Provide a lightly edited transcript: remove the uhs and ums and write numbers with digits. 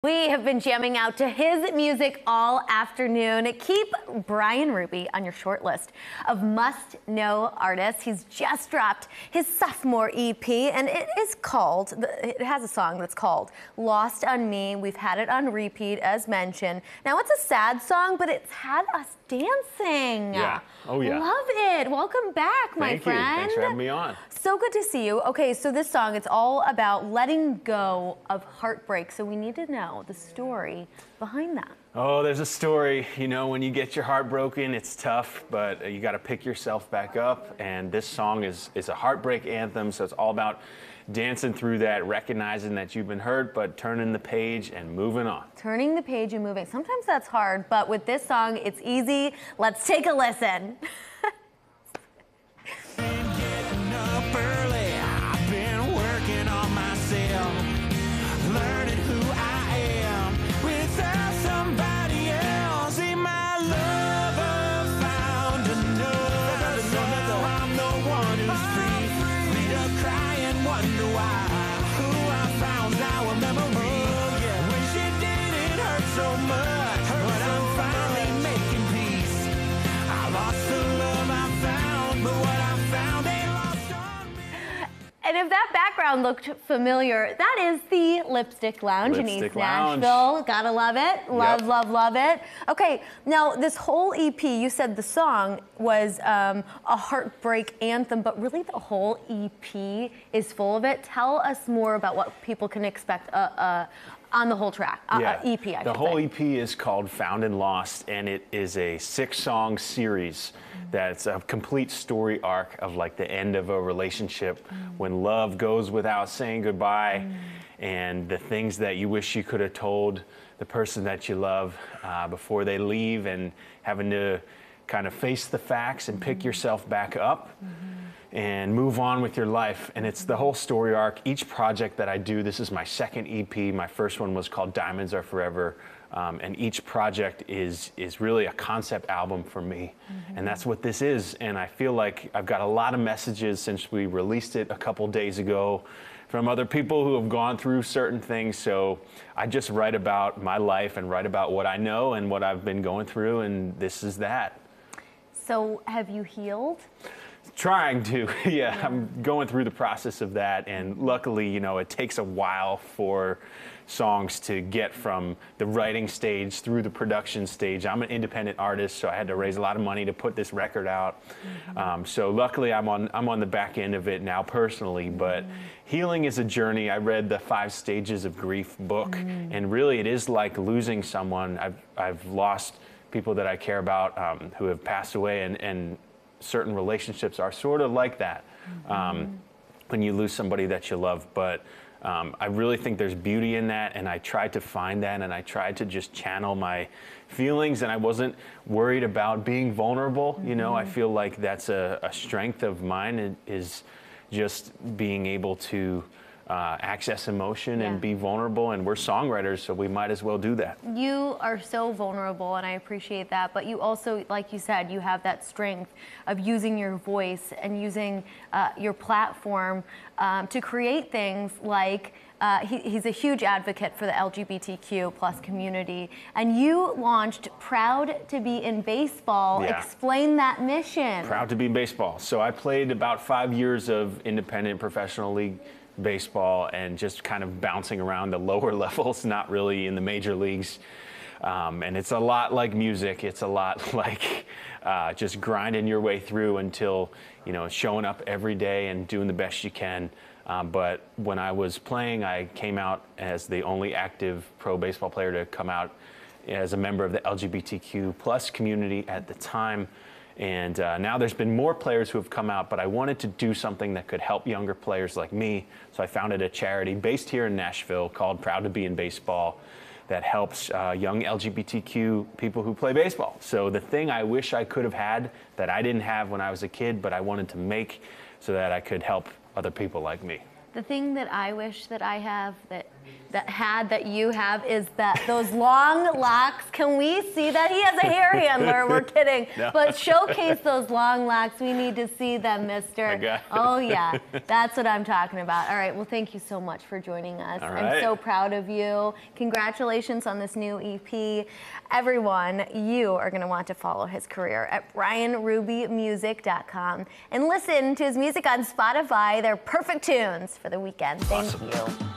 We have been jamming out to his music all afternoon. Keep Bryan Ruby on your short list of must-know artists. He's just dropped his sophomore EP, and it has a song that's called Lost on Me. We've had it on repeat, as mentioned. Now, it's a sad song, but it's had us dancing. Yeah. Oh, yeah. Love it. Welcome back, my friend. Thank you. Thanks for having me on. So good to see you. Okay, so this song, it's all about letting go of heartbreak. So we need to know the story behind that. Oh, there's a story. You know, when you get your heart broken, it's tough, but you got to pick yourself back up. And this song is a heartbreak anthem, so it's all about dancing through that, recognizing that you've been hurt, but turning the page and moving on. Turning the page and moving. Sometimes that's hard, but with this song, it's easy. Let's take a listen. And if that background looked familiar, that is the Lipstick Lounge in East Nashville. Gotta love it. Love, love, love it. Okay, now this whole EP, you said the song was a heartbreak anthem, but really the whole EP is full of it. Tell us more about what people can expect on the whole track, EP, I The whole EP is called Found and Lost, and it is a 6-song series that's a complete story arc of like the end of a relationship when love goes without saying goodbye, and the things that you wish you could have told the person that you love before they leave, and having to kind of face the facts and pick yourself back up and move on with your life. And it's the whole story arc. Each project that I do, this is my second EP. My first one was called Diamonds Are Forever. And each project is really a concept album for me. And that's what this is. And I feel like I've got a lot of messages since we released it a couple days ago from other people who have gone through certain things. So I just write about my life and write about what I know and what I've been going through, and this is that. So have you healed? Trying to, yeah. I'm going through the process of that, and luckily, you know, it takes a while for songs to get from the writing stage through the production stage. I'm an independent artist, so I had to raise a lot of money to put this record out. So luckily, I'm on the back end of it now personally, but healing is a journey. I read the 5 Stages of Grief book, and really it is like losing someone. I've lost people that I care about who have passed away, and certain relationships are sort of like that when you lose somebody that you love. But I really think there's beauty in that, and I tried to find that, and I tried to just channel my feelings, and I wasn't worried about being vulnerable. You know, I feel like that's a strength of mine, is just being able to access emotion and be vulnerable, and we're songwriters, so we might as well do that. You are so vulnerable, and I appreciate that, but you also, like you said, you have that strength of using your voice and using your platform to create things like he's a huge advocate for the LGBTQ plus community, and you launched Proud to Be in Baseball. Explain that mission. Proud to Be in Baseball. So I played about 5 years of independent professional league baseball, and just kind of bouncing around the lower levels, not really in the major leagues. And it's a lot like music. It's a lot like just grinding your way through until, you know, showing up every day and doing the best you can. But when I was playing, I came out as the only active pro baseball player to come out as a member of the LGBTQ plus community at the time. And now there's been more players who have come out, but I wanted to do something that could help younger players like me. So I founded a charity based here in Nashville called Proud to Be in Baseball that helps young LGBTQ people who play baseball. So the thing I wish I could have had that I didn't have when I was a kid, but I wanted to make so that I could help other people like me. The thing that I wish that I have that that you have is that those long locks. Can we see that? He has a hair handler. We're kidding. No. But showcase those long locks. We need to see them, mister. I got it. Oh, yeah. That's what I'm talking about. All right. Well, thank you so much for joining us. All right. I'm so proud of you. Congratulations on this new EP. Everyone, you are going to want to follow his career at BryanRubyMusic.com and listen to his music on Spotify. They're perfect tunes for the weekend. Thank Awesome. you.